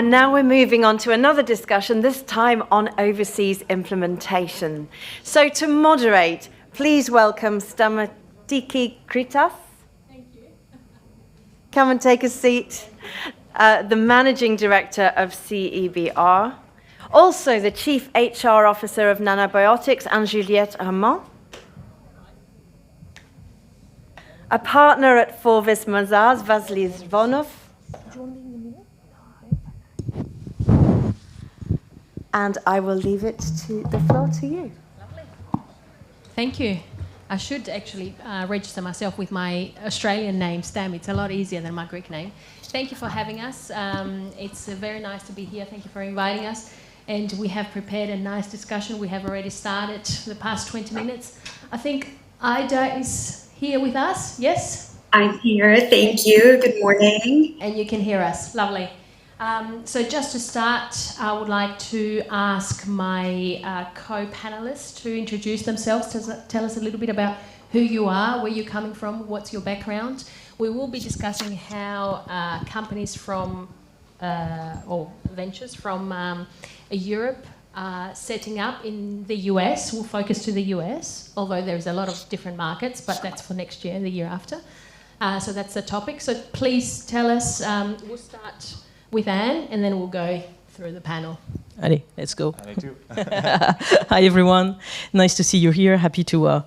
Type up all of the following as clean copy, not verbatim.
And now we're moving on to another discussion, this time on overseas implementation. So to moderate, please welcome Stamatiki Kritas. Thank you. Come and take a seat. The Managing Director of CEBR. Also the Chief HR Officer of Nanobiotics, Anne-Juliette Armand. A partner at Forvis Mazars, Vasily Zvonov. And I will leave the floor to you. Lovely. Thank you. I should actually register myself with my Australian name, Stam. It's a lot easier than my Greek name. Thank you for having us. It's very nice to be here. Thank you for inviting us. And we have prepared a nice discussion. We have already started the past 20 minutes. I think Ida is here with us. Yes? I'm here. Thank you. Good morning. And you can hear us. Lovely. So just to start, I would like to ask my co-panelists to introduce themselves, to tell us a little bit about who you are, where you're coming from, what's your background. We will be discussing how companies from, or ventures from Europe are setting up in the US. We'll focus to the US, although there's a lot of different markets, but that's for next year and the year after. So that's the topic. So please tell us, we'll start with Anne, and then we'll go through the panel. Allez, let's go. Hi, everyone. Nice to see you here. Happy to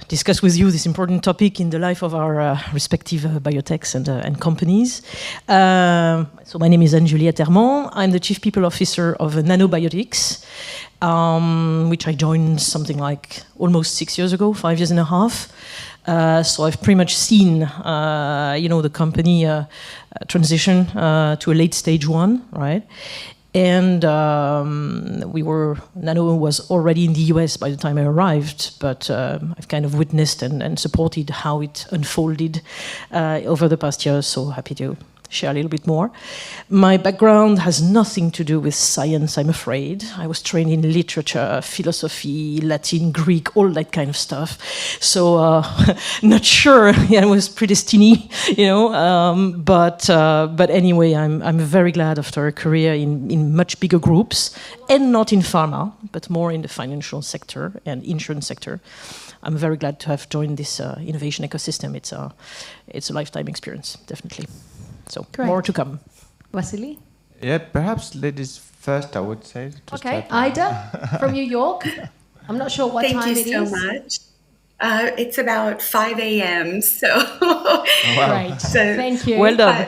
discuss with you this important topic in the life of our respective biotechs and companies. So my name is Anne-Juliette Armand. I'm the Chief People Officer of Nanobiotics, which I joined something like almost 6 years ago, 5 years and a half. So I've pretty much seen, the company transition to a late stage one, right? And Nano was already in the US by the time I arrived, but I've kind of witnessed and supported how it unfolded over the past years. So happy to share a little bit more. My background has nothing to do with science, I'm afraid. I was trained in literature, philosophy, Latin, Greek, all that kind of stuff. So not sure I was predestined, but anyway, I'm very glad after a career in much bigger groups and not in pharma, but more in the financial sector and insurance sector. I'm very glad to have joined this innovation ecosystem. It's a lifetime experience, definitely. So great. More to come. Vasily? Yeah, perhaps ladies first, I would say. Okay, Ida from New York. I'm not sure what time it is. Thank you so much. It's about 5 a.m. So, Great. So thank you. Well done.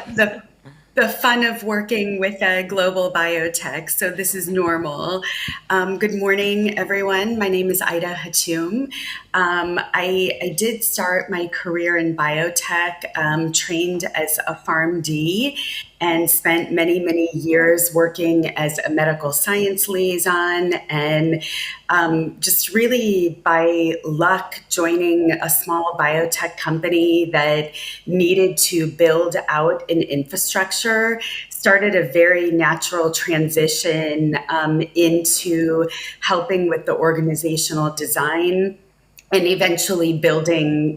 The fun of working with a global biotech. So this is normal. Good morning, everyone. My name is Ida Hatoum. I did start my career in biotech, trained as a PharmD, and spent many, many years working as a medical science liaison, and just really by luck joining a small biotech company that needed to build out an infrastructure, started a very natural transition into helping with the organizational design and eventually building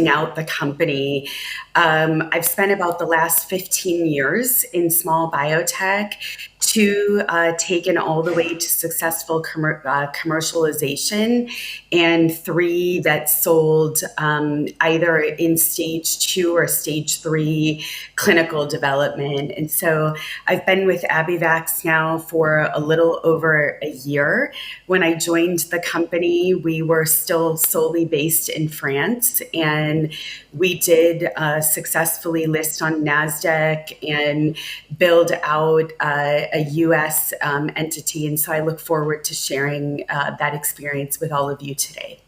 out the company. I've spent about the last 15 years in small biotech, 2 taken all the way to successful commercialization, and 3 that sold either in stage 2 or stage 3 clinical development. And so I've been with Abivax now for a little over a year. When I joined the company, we were still solely based in France, and we did successfully list on NASDAQ and build out a US entity. And so I look forward to sharing that experience with all of you today.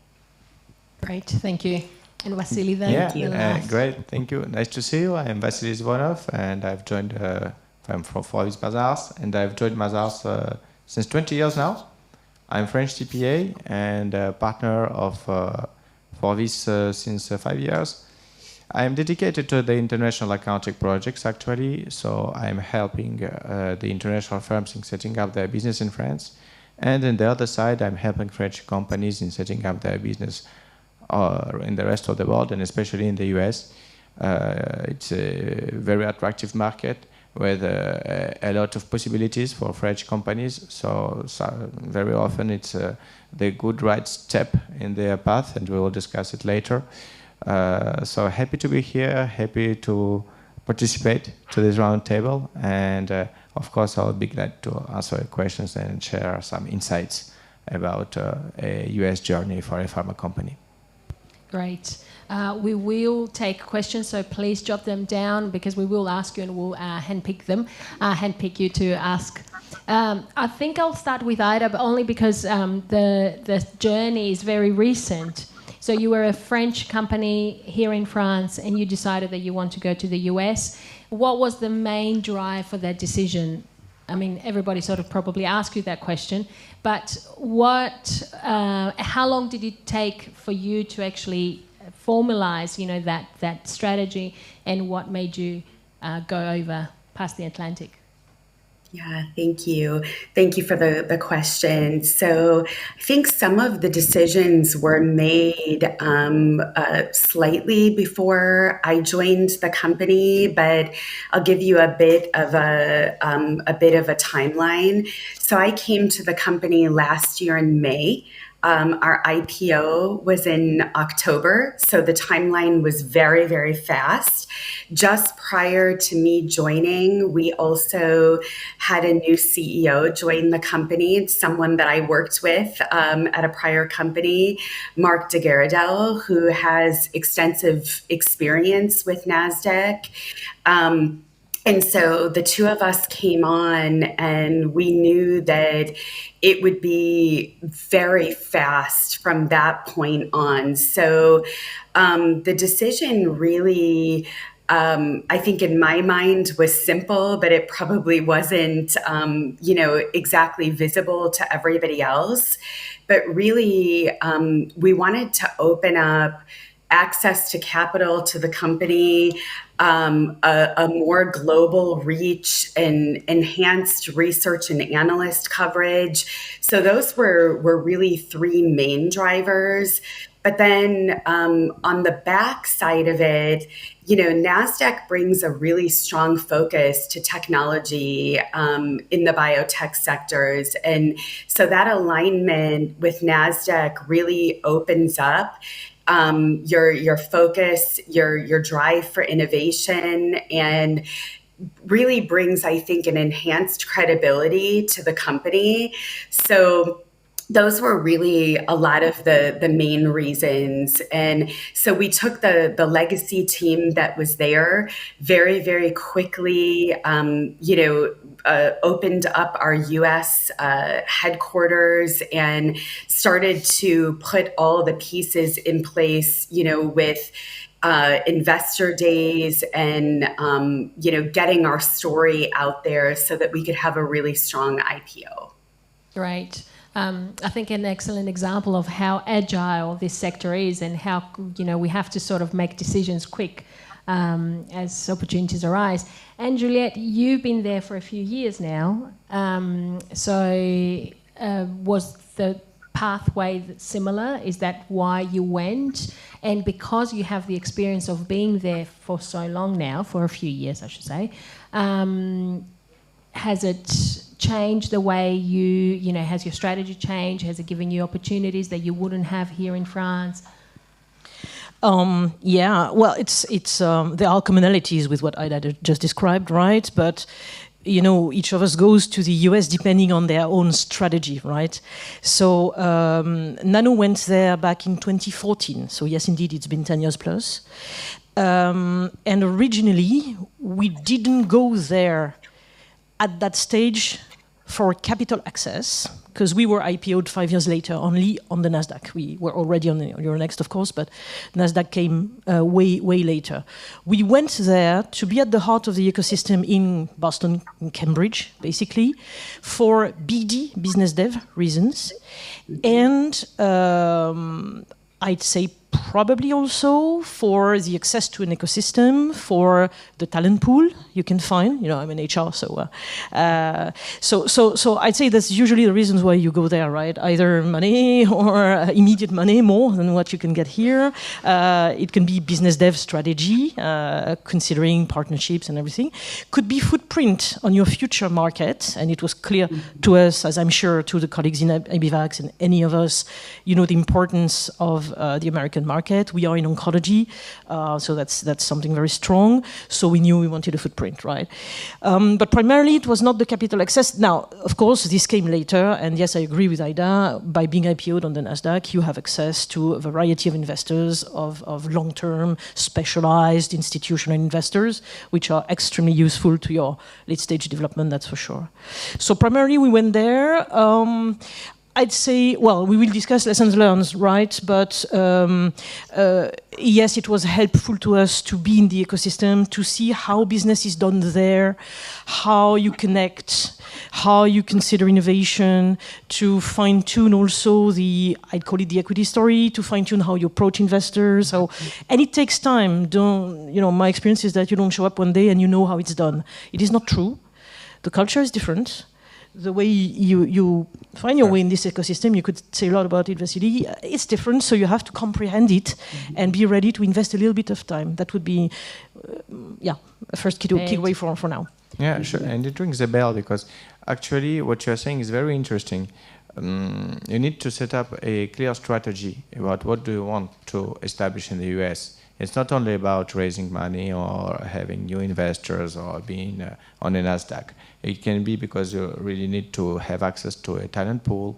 Great, thank you. And Vasily, then. Yeah, great, thank you. Nice to see you. I am Vasily Zvonov, and I've joined from Forvis Mazars, and I've joined Mazars since 20 years now. I'm French CPA and a partner of Forvis since 5 years. I am dedicated to the international accounting projects, actually, so I'm helping the international firms in setting up their business in France. And on the other side, I'm helping French companies in setting up their business in the rest of the world, and especially in the US. It's a very attractive market, with a lot of possibilities for French companies. So very often it's the good right step in their path, and we will discuss it later. So happy to be here, happy to participate to this round table, and of course I'll be glad to answer questions and share some insights about a US journey for a pharma company. Great. We will take questions, so please jot them down because we will ask you and we'll handpick you to ask. I think I'll start with Ida, but only because the journey is very recent. So you were a French company here in France and you decided that you want to go to the US. What was the main drive for that decision? I mean, everybody sort of probably asked you that question, but how long did it take for you to actually formalize, that strategy, and what made you go over past the Atlantic? Yeah, thank you. Thank you for the question. So I think some of the decisions were made slightly before I joined the company, but I'll give you a bit of a timeline. So I came to the company last year in May. Our IPO was in October, so the timeline was very, very fast. Just prior to me joining, we also had a new CEO join the company. It's someone that I worked with at a prior company, Mark DeGaradel, who has extensive experience with NASDAQ. And so the two of us came on and we knew that it would be very fast from that point on. So the decision really, I think in my mind was simple, but it probably wasn't, exactly visible to everybody else. But really, we wanted to open up access to capital to the company, a more global reach, and enhanced research and analyst coverage. So those were really three main drivers. But then on the back side of it, NASDAQ brings a really strong focus to technology in the biotech sectors. And so that alignment with NASDAQ really opens up your focus, your drive for innovation, and really brings, I think, an enhanced credibility to the company. So those were really a lot of the main reasons. And so we took the legacy team that was there very, very quickly, opened up our US headquarters and started to put all the pieces in place, with investor days and, getting our story out there so that we could have a really strong IPO. Great. I think an excellent example of how agile this sector is and how, we have to sort of make decisions quick as opportunities arise. And Juliette, you've been there for a few years now. Was the pathway similar? Is that why you went? And because you have the experience of being there for so long now, for a few years, I should say, has it changed the way has your strategy changed? Has it given you opportunities that you wouldn't have here in France? Well, there are commonalities with what Ida just described, right? But each of us goes to the US depending on their own strategy, right? So Nano went there back in 2014. So yes, indeed, it's been 10 years plus. And originally, we didn't go there at that stage for capital access, because we were IPO'd 5 years later, only on the NASDAQ. We were already on Euronext, of course, but NASDAQ came way later. We went there to be at the heart of the ecosystem in Boston, in Cambridge, basically, for BD, business dev reasons, and I'd say probably also for the access to an ecosystem, for the talent pool you can find. You know, I'm in HR, so I'd say that's usually the reasons why you go there, right? Either money or immediate money, more than what you can get here. It can be business dev strategy, considering partnerships and everything. Could be footprint on your future market, and it was clear to us, as I'm sure to the colleagues in IBIVAX and any of us, you know, the importance of the American market. We are in oncology, so that's something very strong. So we knew we wanted a footprint, right? But primarily it was not the capital access. Now, of course, this came later, and yes, I agree with Ida. By being IPO'd on the Nasdaq, you have access to a variety of investors, of long-term, specialized institutional investors, which are extremely useful to your late-stage development, that's for sure. So primarily we went there. I'd say, well, we will discuss lessons learned, right? But yes, it was helpful to us to be in the ecosystem, to see how business is done there, how you connect, how you consider innovation, to fine-tune also I'd call it the equity story, to fine-tune how you approach investors. And it takes time. My experience is that you don't show up one day and you know how it's done. It is not true. The culture is different. The way you find your way in this ecosystem, you could say a lot about it, Vasily. It's different, so you have to comprehend it and be ready to invest a little bit of time. That would be, a first key way for now. Yeah, sure. And it rings a bell because actually what you're saying is very interesting. You need to set up a clear strategy about what do you want to establish in the US. It's not only about raising money or having new investors or being on a Nasdaq. It can be because you really need to have access to a talent pool.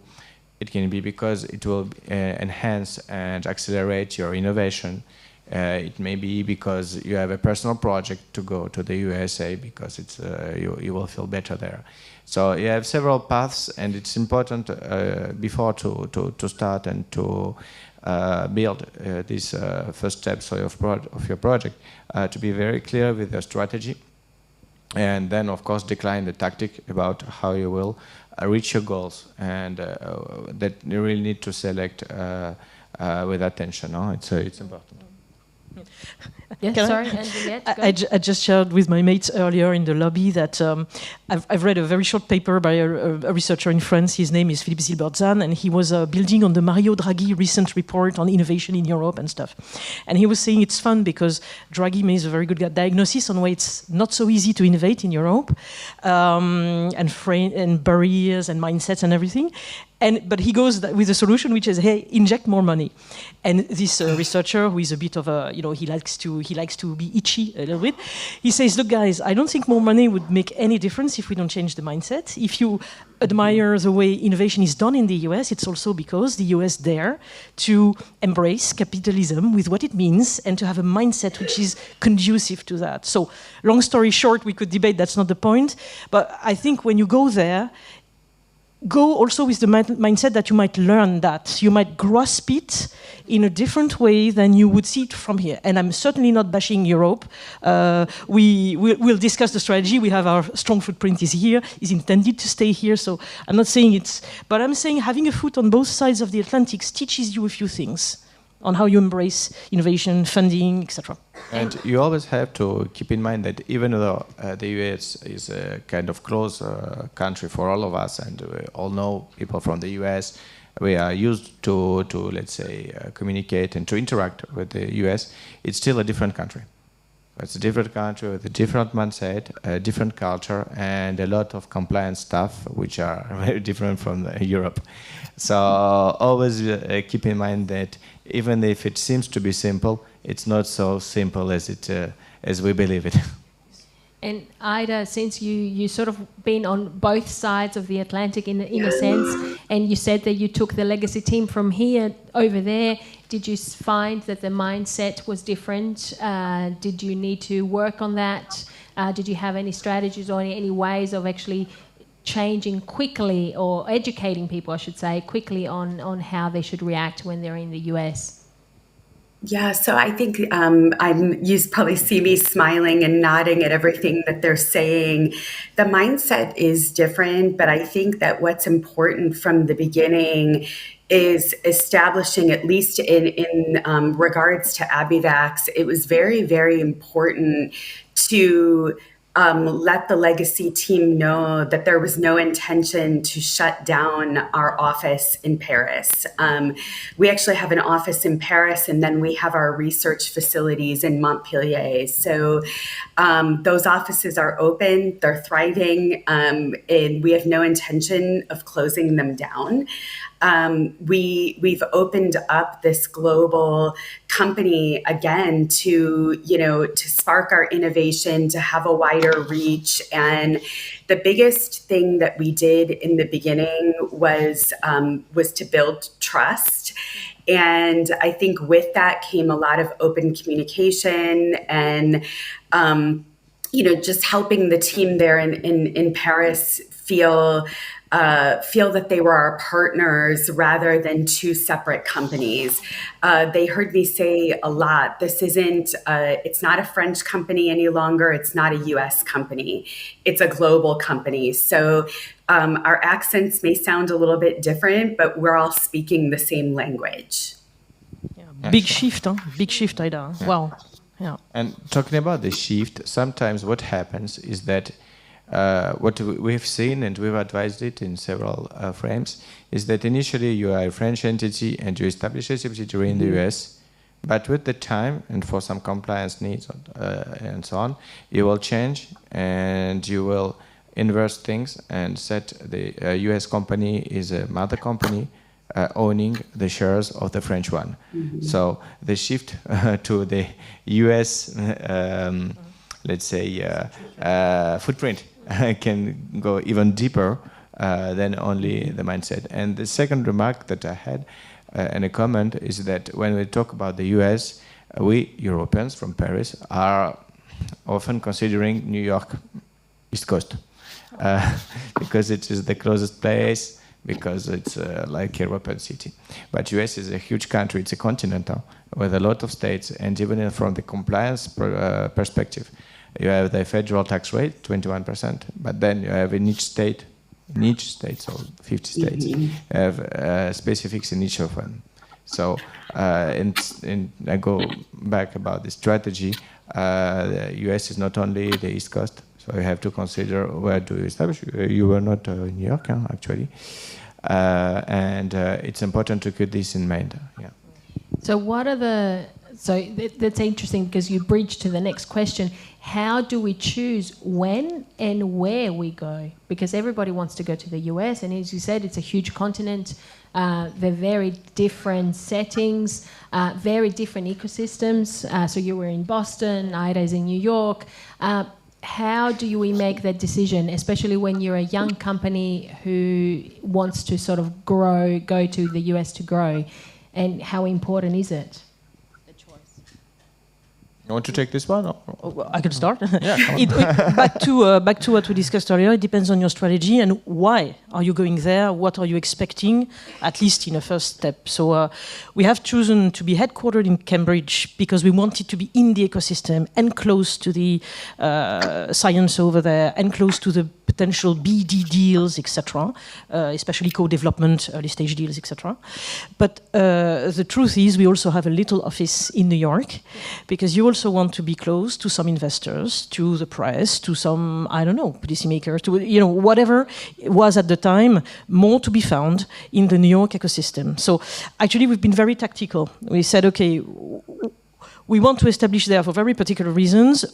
It can be because it will enhance and accelerate your innovation. It may be because you have a personal project to go to the USA because it's you will feel better there. So you have several paths, and it's important before to start and to build these first steps of your project to be very clear with your strategy, and then of course decline the tactic about how you will reach your goals, and that you really need to select with attention. No? It's important. Yes, sorry, and Juliette, I just shared with my mates earlier in the lobby that I've read a very short paper by a researcher in France. His name is Philippe Zilbertzan, and he was building on the Mario Draghi recent report on innovation in Europe and stuff. And he was saying it's fun because Draghi makes a very good diagnosis on why it's not so easy to innovate in Europe, and barriers and mindsets and everything. But he goes with a solution which is, hey, inject more money. And this researcher, who is a bit of a, he likes to be itchy a little bit. He says, look, guys, I don't think more money would make any difference if we don't change the mindset. If you admire the way innovation is done in the US, it's also because the US dare to embrace capitalism with what it means and to have a mindset which is conducive to that. So, long story short, we could debate, that's not the point. But I think when you go there, go also with the mindset that you might learn that. You might grasp it in a different way than you would see it from here. And I'm certainly not bashing Europe. We'll discuss the strategy. We have our strong footprint is here, is intended to stay here. So I'm not saying but I'm saying having a foot on both sides of the Atlantic teaches you a few things on how you embrace innovation, funding, etc. And you always have to keep in mind that even though the US is a kind of close country for all of us, and we all know people from the US, we are used to let's say, communicate and to interact with the US, it's still a different country. It's a different country with a different mindset, a different culture, and a lot of compliance stuff, which are very different from Europe. So always keep in mind that even if it seems to be simple, it's not so simple as we believe it. And Ida, since you sort of been on both sides of the Atlantic in a sense, and you said that you took the legacy team from here over there, did you find that the mindset was different? Did you need to work on that? Did you have any strategies or any ways of actually changing quickly, or educating people, I should say, quickly on how they should react when they're in the US? Yeah, so I think you probably see me smiling and nodding at everything that they're saying. The mindset is different, but I think that what's important from the beginning is establishing, at least in regards to Abivax, it was very, very important to let the legacy team know that there was no intention to shut down our office in Paris. We actually have an office in Paris, and then we have our research facilities in Montpellier. So those offices are open, they're thriving, and we have no intention of closing them down. We've opened up this global company again to spark our innovation, to have a wider reach. And the biggest thing that we did in the beginning was to build trust. And I think with that came a lot of open communication and just helping the team there in Paris feel that they were our partners rather than two separate companies. They heard me say a lot, it's not a French company any longer. It's not a US company. It's a global company. So our accents may sound a little bit different, but we're all speaking the same language. Yeah, big shift, huh? Big shift, Ida. Yeah. Wow. Yeah. And talking about the shift, sometimes what happens is that what we've seen, and we've advised it in several frames, is that initially you are a French entity and you establish a subsidiary in the US, but with the time and for some compliance needs and so on, you will change and you will inverse things and set the US company is a mother company owning the shares of the French one. So the shift to the US, let's say, footprint can go even deeper than only the mindset. And the second remark that I had and a comment is that when we talk about the US, we Europeans from Paris are often considering New York East Coast because it is the closest place, because it's like a European city. But US is a huge country, it's a continent with a lot of states, and even from the compliance perspective, you have the federal tax rate, 21%, but then you have in each state, so 50 states, you have specifics in each of them. So I go back about the strategy, the US is not only the East Coast, so you have to consider where to establish. You were not in New York, actually. And it's important to keep this in mind. Yeah. So that's interesting because you bridge to the next question. How do we choose when and where we go? Because everybody wants to go to the US, and as you said, it's a huge continent. They're very different settings, very different ecosystems. So you were in Boston, Ida is in New York. How do we make that decision, especially when you're a young company who wants to sort of go to the US to grow? And how important is it? The choice. You want to take this one? I can start. Yeah, back to what we discussed earlier, it depends on your strategy and why are you going there, what are you expecting, at least in a first step. So we have chosen to be headquartered in Cambridge because we wanted to be in the ecosystem and close to the science over there and close to the potential BD deals, etc., especially co-development, early stage deals, etc. But the truth is we also have a little office in New York because you also want to be close to some investors, to the press, to some, I don't know, policymakers, to whatever was at the time more to be found in the New York ecosystem. So actually we've been very tactical. We said, okay, we want to establish there for very particular reasons,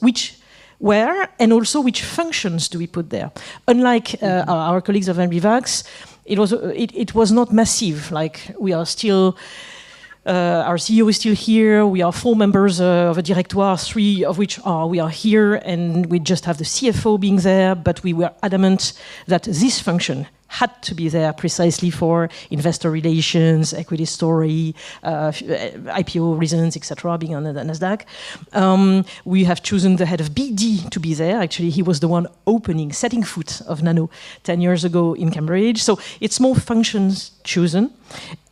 where and also which functions do we put there. Unlike our colleagues of Abivax, it was not massive. Like we are still, our CEO is still here. We are 4 members of a directoire, 3 of which we are here, and we just have the CFO being there. But we were adamant that this function had to be there precisely for investor relations, equity story, IPO reasons, etc., being on the Nasdaq. We have chosen the head of BD to be there. Actually, he was the one setting foot of Nano 10 years ago in Cambridge. So it's more functions chosen.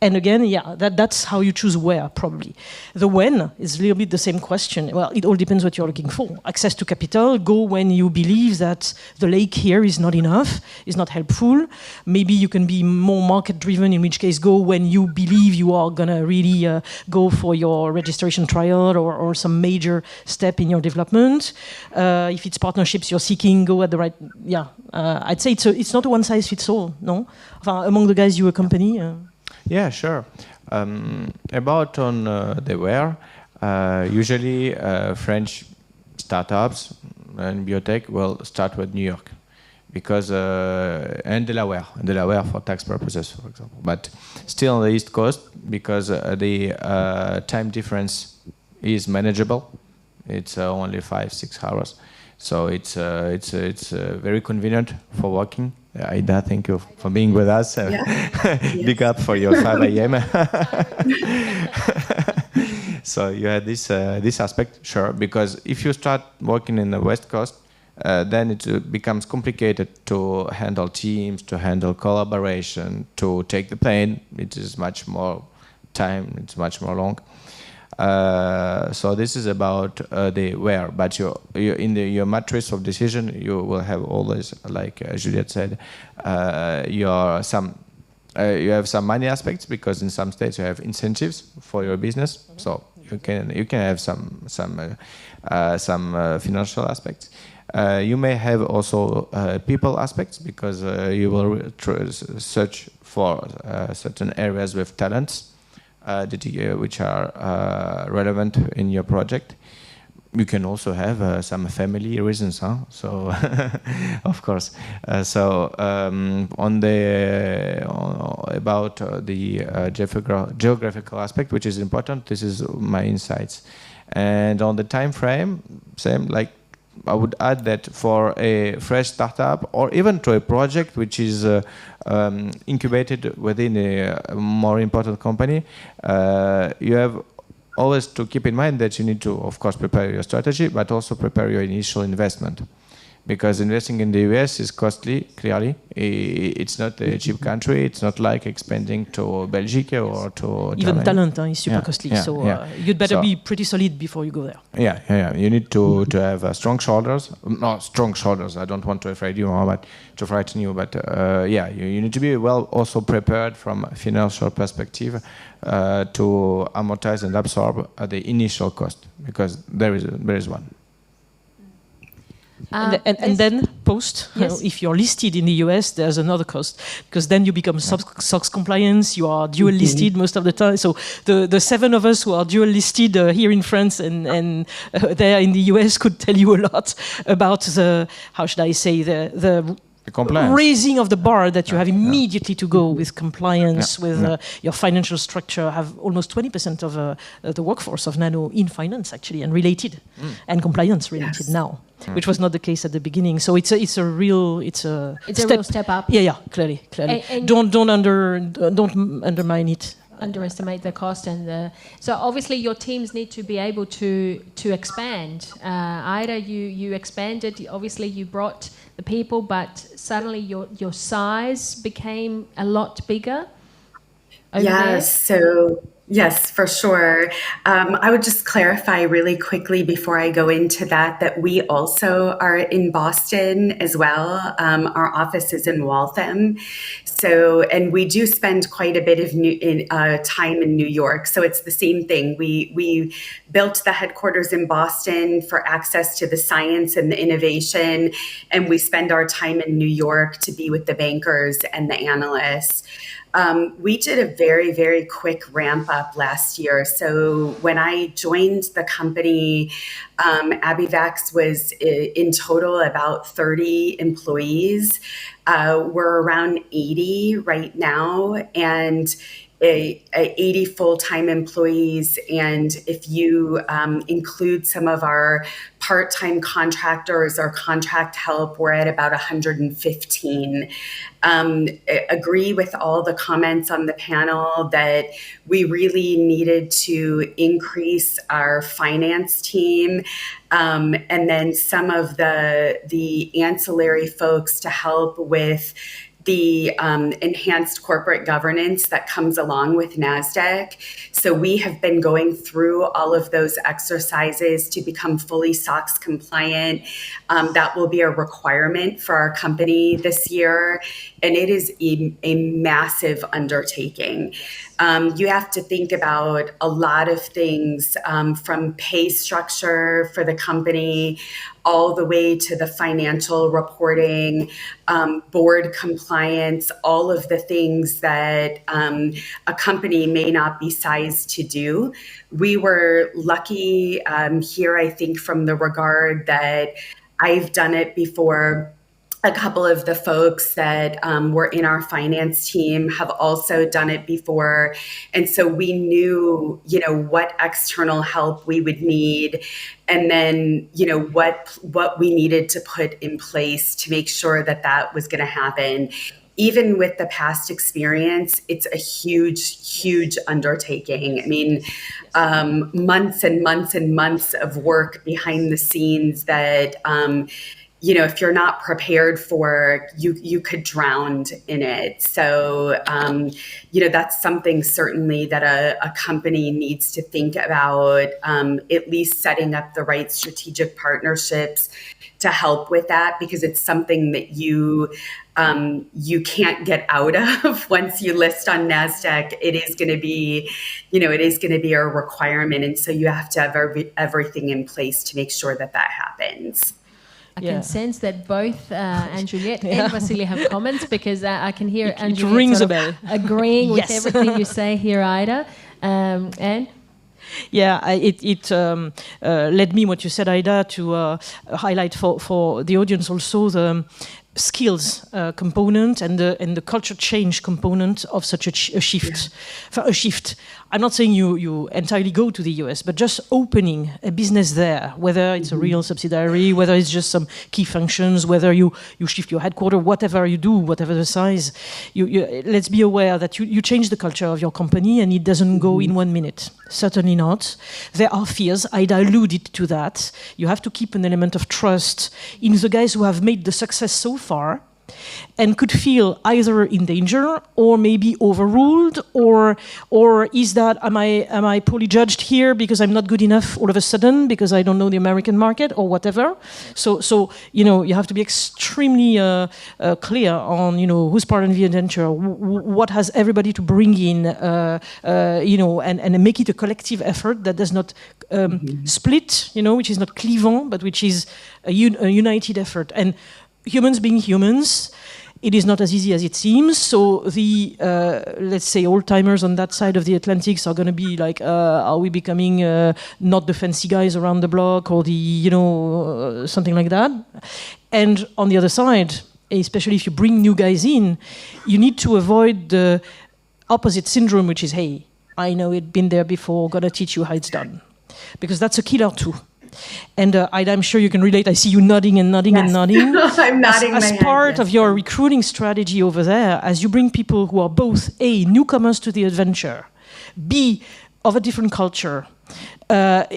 And again, that's how you choose where, probably. The when is a little bit the same question. Well, it all depends what you're looking for. Access to capital, go when you believe that the lake here is not enough, is not helpful. Maybe you can be more market-driven, in which case go when you believe you are going to really go for your registration trial or some major step in your development. If it's partnerships you're seeking, go at the right... I'd say it's not a one-size-fits-all, no? Among the guys you accompany... Yeah, sure. About on the where, usually French startups and biotech will start with New York, because and Delaware for tax purposes, for example. But still on the East Coast, because the time difference is manageable. It's only 5-6 hours, so it's very convenient for working. Aida, thank you for being with us. Big up for your 5 a.m. So you had this aspect, sure, because if you start working in the West Coast, then it becomes complicated to handle teams, to handle collaboration, to take the plane. It is much more time, it's much more long. So this is about the where, but in your matrix of decision, you will have always, like Juliette said, you have some money aspects, because in some states you have incentives for your business, so you can have some financial aspects. You may have also people aspects, because you will search for certain areas with talents. Which are relevant in your project. You can also have some family reasons, huh? So, of course. About the geographical aspect, which is important, this is my insights. And on the time frame, same, like I would add that for a fresh startup, or even to a project which is incubated within a more important company, you have always to keep in mind that you need to, of course, prepare your strategy, but also prepare your initial investment. Because investing in the US is costly, clearly. It's not a cheap country. It's not like expanding to Belgium or to Even Germany. talent is super costly, you'd better be pretty solid before you go there. Yeah. You need to have strong shoulders. Not strong shoulders. I don't want to frighten you, but you need to be well also prepared from a financial perspective to amortize and absorb the initial cost, because there is one. And then post, if you're listed in the US, there's another cost, because then you become SOX compliance, you are dual listed most of the time. So the 7 of us who are dual listed here in France and there in the US could tell you a lot about the raising of the bar that you have immediately to go with compliance, with your financial structure. Have almost 20% of the workforce of Nano in finance, actually, and related, and compliance related now, which was not the case at the beginning. So it's a real step up. Yeah, clearly. And don't undermine it. Underestimate the cost so obviously your teams need to be able to expand. Ida, you expanded. Obviously, you brought the people, but suddenly your size became a lot bigger. Yes, for sure. I would just clarify really quickly before I go into that we also are in Boston as well. Our office is in Waltham. And we do spend quite a bit of time in New York. So it's the same thing. We built the headquarters in Boston for access to the science and the innovation. And we spend our time in New York to be with the bankers and the analysts. We did a very, very quick ramp up last year. So when I joined the company, Abivax was in total about 30 employees. We're around 80 right now, and 80 full-time employees, and if you include some of our part-time contractors or contract help, we're at about 115. Agree with all the comments on the panel that we really needed to increase our finance team, and then some of the ancillary folks to help with the enhanced corporate governance that comes along with NASDAQ. So we have been going through all of those exercises to become fully SOX compliant. That will be a requirement for our company this year, and it is a massive undertaking. You have to think about a lot of things, from pay structure for the company all the way to the financial reporting, board compliance, all of the things that a company may not be sized to do. We were lucky here, I think, from the regard that I've done it before. A couple of the folks that were in our finance team have also done it before. And so we knew, what external help we would need, and then, what we needed to put in place to make sure that that was going to happen. Even with the past experience, it's a huge undertaking. I mean, months and months and months of work behind the scenes that, if you're not prepared for, you could drown in it. So, that's something certainly that a company needs to think about, at least setting up the right strategic partnerships to help with that, because it's something that you can't get out of once you list on NASDAQ. It is going to be, a requirement. And so you have to have everything in place to make sure that happens. I can sense that both Anne Juliette and Vasily have comments, because I can hear Anne Juliette rings a bell. agreeing with everything you say here, Ida. Anne? Yeah, it led me, what you said, Ida, to highlight for the audience also the skills component and the culture change component of such a shift. For a shift, I'm not saying you entirely go to the US, but just opening a business there, whether it's a real subsidiary, whether it's just some key functions, whether you shift your headquarters, whatever you do, whatever the size, let's be aware that you change the culture of your company, and it doesn't go in 1 minute. Certainly not. There are fears. Ida alluded to that. You have to keep an element of trust in the guys who have made the success so far, and could feel either in danger or maybe overruled, or is that am I poorly judged here because I'm not good enough all of a sudden because I don't know the American market or whatever. So you have to be extremely clear on who's part of the adventure, what has everybody to bring in, and make it a collective effort that does not split, which is not clivant, but which is a united effort. And humans being humans, it is not as easy as it seems. So the, let's say, old-timers on that side of the Atlantic are going to be like, are we becoming not the fancy guys around the block, or the, something like that? And on the other side, especially if you bring new guys in, you need to avoid the opposite syndrome, which is, hey, I know it, been there before, gonna teach you how it's done. Because that's a killer too. And I'm sure you can relate. I see you nodding and nodding and nodding. I'm nodding as part of your recruiting strategy over there, as you bring people who are both A, newcomers to the adventure, B, of a different culture,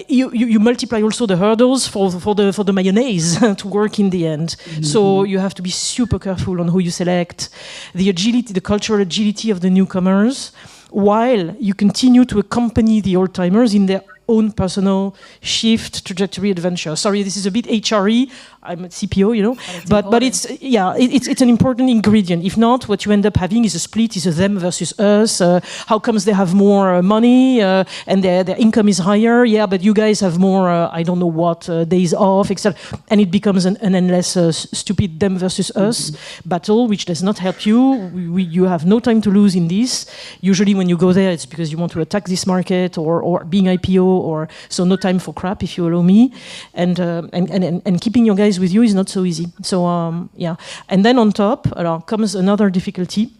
you multiply also the hurdles for the mayonnaise to work in the end. So you have to be super careful on who you select, the agility, the cultural agility of the newcomers, while you continue to accompany the old-timers in their own personal shift, trajectory, adventure. Sorry, this is a bit HRE. I'm a CPO, but it's it's an important ingredient. If not, what you end up having is a split, is a them versus us. How comes they have more money and their income is higher? Yeah, but you guys have more, I don't know what, days off, etc. And it becomes an endless stupid them versus us battle, which does not help you. You have no time to lose in this. Usually when you go there, it's because you want to attack this market or being IPO or so no time for crap, if you allow me, and keeping your guys with you is not so easy. So yeah, and then on top comes another difficulty.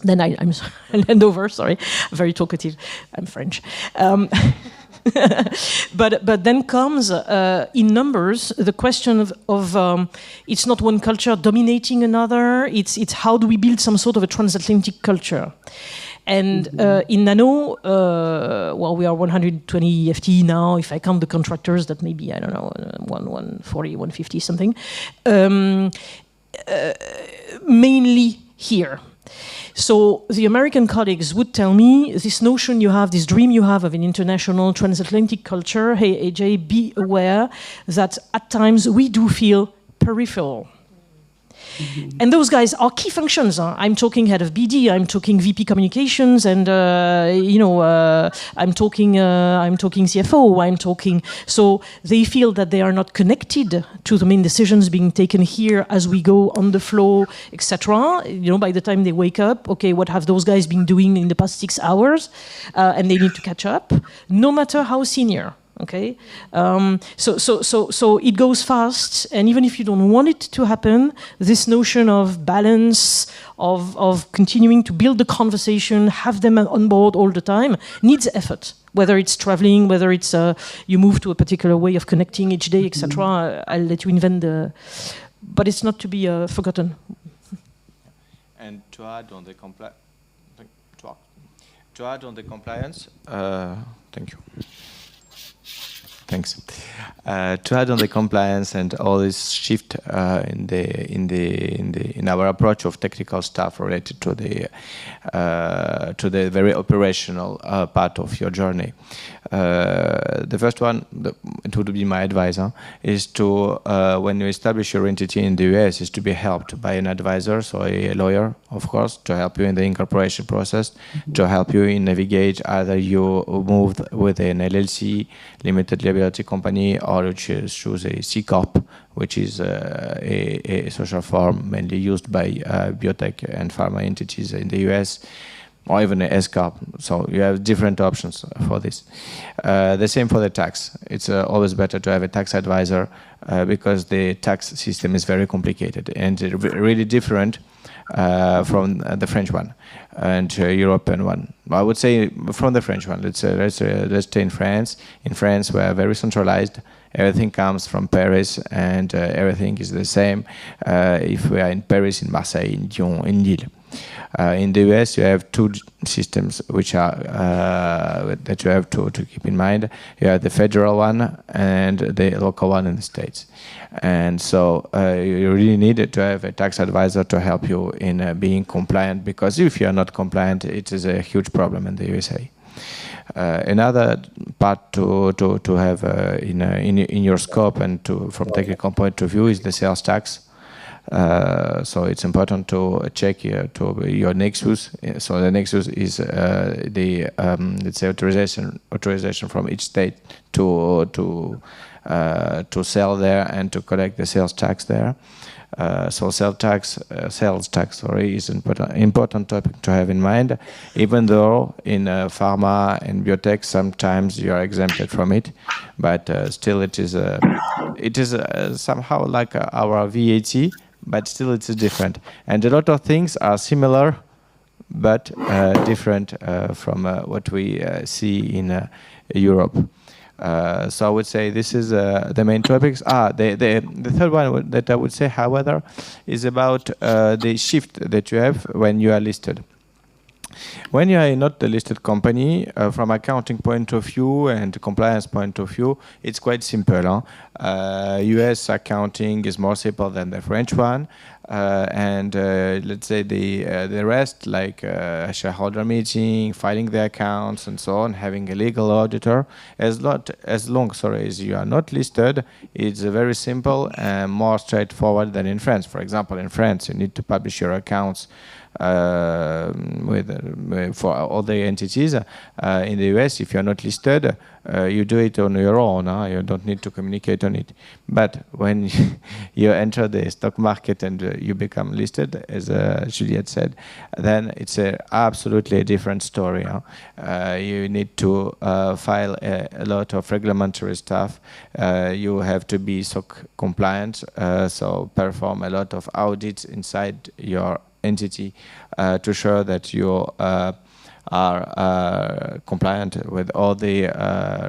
Then I'm hand over. Sorry, very talkative. I'm French. But then comes in numbers the question of it's not one culture dominating another. It's how do we build some sort of a transatlantic culture. And in Nano, well, we are 120 FTE now. If I count the contractors, that may be, I don't know, 140, 150 something. Mainly here. So the American colleagues would tell me this notion you have, this dream you have of an international transatlantic culture, hey AJ, be aware that at times we do feel peripheral. Mm-hmm. And those guys are key functions. I'm talking head of BD, I'm talking VP communications, and I'm talking CFO. I'm talking. So they feel that they are not connected to the main decisions being taken here as we go on the flow, etc. By the time they wake up, okay, what have those guys been doing in the past 6 hours? And they need to catch up, no matter how senior. Okay, so it goes fast, and even if you don't want it to happen, this notion of balance, of continuing to build the conversation, have them on board all the time, needs effort. Whether it's traveling, whether it's you move to a particular way of connecting each day, etc. I'll let you invent but it's not to be forgotten. And to add on the compliance, thank you. Thanks. To add on the compliance and all this shift in our approach of technical stuff related to the very operational part of your journey. The first one, it would be my advice, is to when you establish your entity in the US, is to be helped by an advisor, so a lawyer, of course, to help you in the incorporation process, to help you in navigate either you moved with an LLC, limited liability company, or you choose a C Corp, which is a social form mainly used by biotech and pharma entities in the US, or even an S Corp. So you have different options for this. The same for the tax. It's always better to have a tax advisor because the tax system is very complicated and really different from the French one and European one. I would say from the French one. Let's stay in France. In France, we are very centralized. Everything comes from Paris, and everything is the same. If we are in Paris, in Marseille, in Lyon, in Lille. In the US, you have two systems which are that you have to keep in mind. You have the federal one and the local one in the States. And so you really need to have a tax advisor to help you in being compliant, because if you are not compliant, it is a huge problem in the USA. Another part to have in your scope and from technical point of view is the sales tax. So it's important to check your nexus. So the nexus is let's say authorization from each state to sell there and to collect the sales tax there. So sales tax, is an important topic to have in mind. Even though in pharma and biotech sometimes you are exempted from it, but still it is somehow like our VAT. But still it's different. And a lot of things are similar, but different from what we see in Europe. So I would say this is the main topics. The third one that I would say, however, is about the shift that you have when you are listed. When you are not a listed company, from accounting point of view and compliance point of view, it's quite simple. US accounting is more simple than the French one, and let's say the rest, like a shareholder meeting, filing the accounts, and so on, having a legal auditor, as long as you are not listed, it's very simple and more straightforward than in France. For example, in France, you need to publish your accounts for all the entities in the US. If you're not listed, you do it on your own. You don't need to communicate on it. But when you enter the stock market and you become listed, as Juliette said, then it's absolutely a different story. You need to file a lot of regulatory stuff. You have to be SOC compliant, so perform a lot of audits inside your entity to show that you are compliant with all the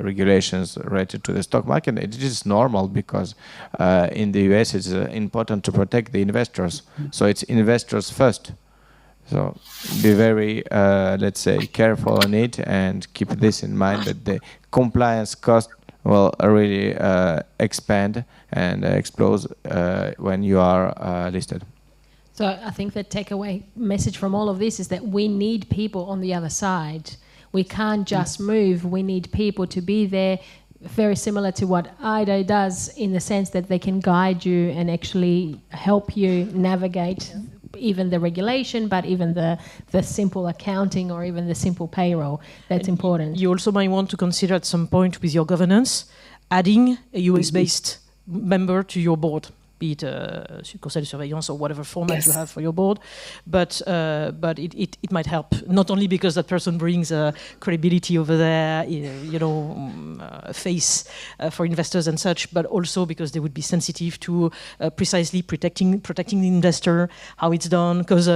regulations related to the stock market. It is normal because in the US it's important to protect the investors. So it's investors first. So be very, let's say, careful on it and keep this in mind that the compliance cost will really expand and explode when you are listed. So I think the takeaway message from all of this is that we need people on the other side. We can't just move. We need people to be there, very similar to what IDA does in the sense that they can guide you and actually help you navigate even the regulation, but even the simple accounting or even the simple payroll. That's important. You also might want to consider at some point with your governance adding a US-based member to your board, be it conseil de surveillance or whatever format you have for your board, but it might help, not only because that person brings credibility over there, face for investors and such, but also because they would be sensitive to precisely protecting the investor, how it's done, because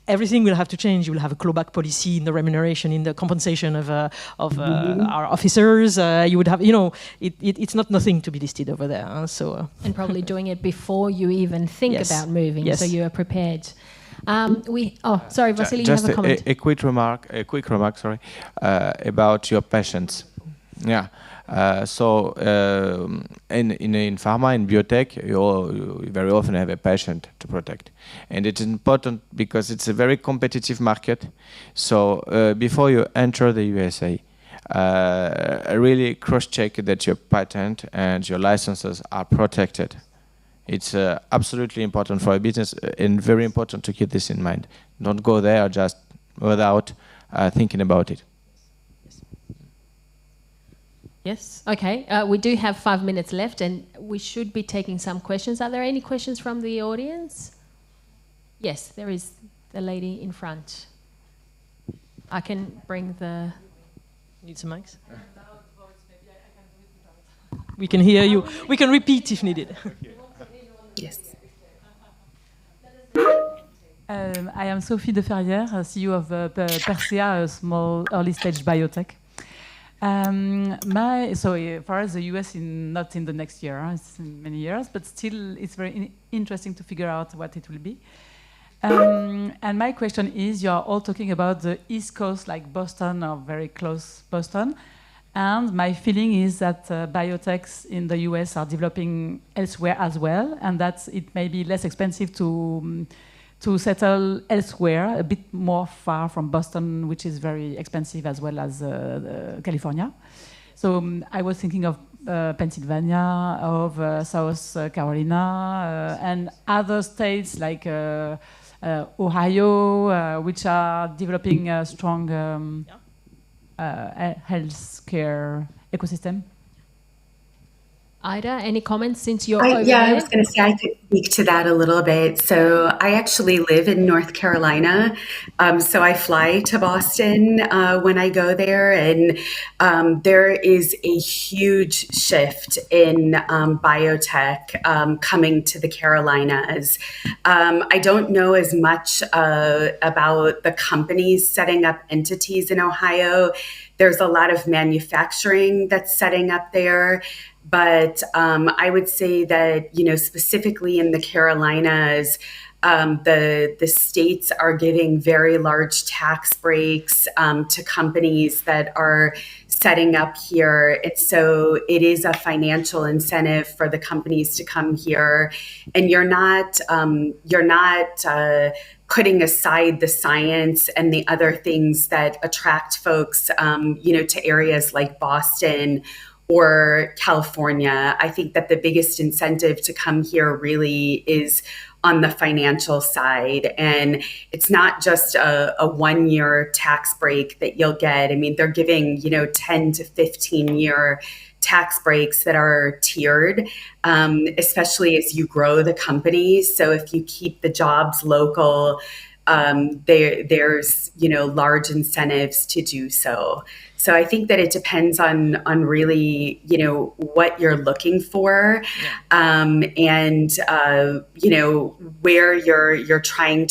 everything will have to change. You will have a clawback policy in the remuneration, in the compensation of our officers. You would have, it's not nothing to be listed over there. And probably doing it before you even think about moving, so you are prepared. Sorry, Vasily, you have a comment. A quick remark, about your patients. Yeah. In pharma, in biotech, you very often have a patient to protect. And it's important because it's a very competitive market. So before you enter the USA, really cross-check that your patent and your licenses are protected. It's absolutely important for a business and very important to keep this in mind. Don't go there just without thinking about it. Yes, okay. We do have 5 minutes left and we should be taking some questions. Are there any questions from the audience? Yes, there is the lady in front. I can bring the... Need some mics? We can hear you. We can repeat if needed. Yes. I am Sophie de Ferrière, CEO of Persea, a small early-stage biotech. For us, the US is not in the next year, it's in many years, but still it's very interesting to figure out what it will be. And my question is, you're all talking about the East Coast, like Boston or very close Boston. And my feeling is that biotechs in the US are developing elsewhere as well, and that it may be less expensive to settle elsewhere, a bit more far from Boston, which is very expensive, as well as California. So I was thinking of Pennsylvania, of South Carolina, and other states like Ohio, which are developing a strong healthcare ecosystem. Ida, any comments since you're over Yeah, there? I was going to say I could speak to that a little bit. So I actually live in North Carolina. So I fly to Boston when I go there. And there is a huge shift in biotech coming to the Carolinas. I don't know as much about the companies setting up entities in Ohio. There's a lot of manufacturing that's setting up there. But I would say that, specifically in the Carolinas, the states are giving very large tax breaks to companies that are setting up here. And so it is a financial incentive for the companies to come here. And you're not putting aside the science and the other things that attract folks, to areas like Boston or California. I think that the biggest incentive to come here really is on the financial side. And it's not just a 1-year tax break that you'll get. I mean, they're giving, 10 to 15-year tax breaks that are tiered, especially as you grow the companies. So if you keep the jobs local, there's large incentives to do so. So I think that it depends on really what you're looking for, and where you're trying